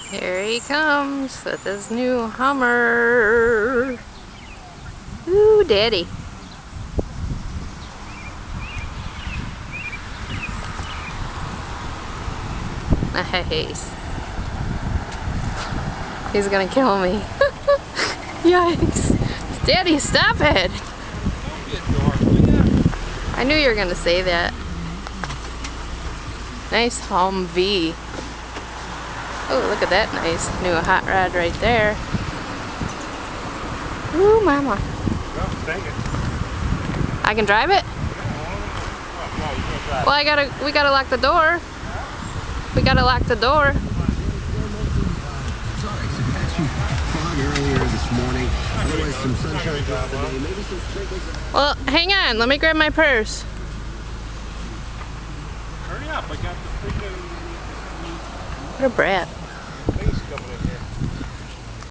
Here he comes with his new Hummer. Ooh, daddy. Nice. He's gonna kill me. Yikes. Daddy, stop it. I knew you were gonna say that. Nice Humvee. Oh, look at that nice new hot rod right there. Ooh, mama. I can drive it? Well, we gotta lock the door. We gotta lock the door. Sorry to catch you fog earlier this morning. Otherwise, some sunshine throughout the day. Maybe some sprinkles. Well, hang on. Let me grab my purse. Hurry up! I got the freaking. What a brat.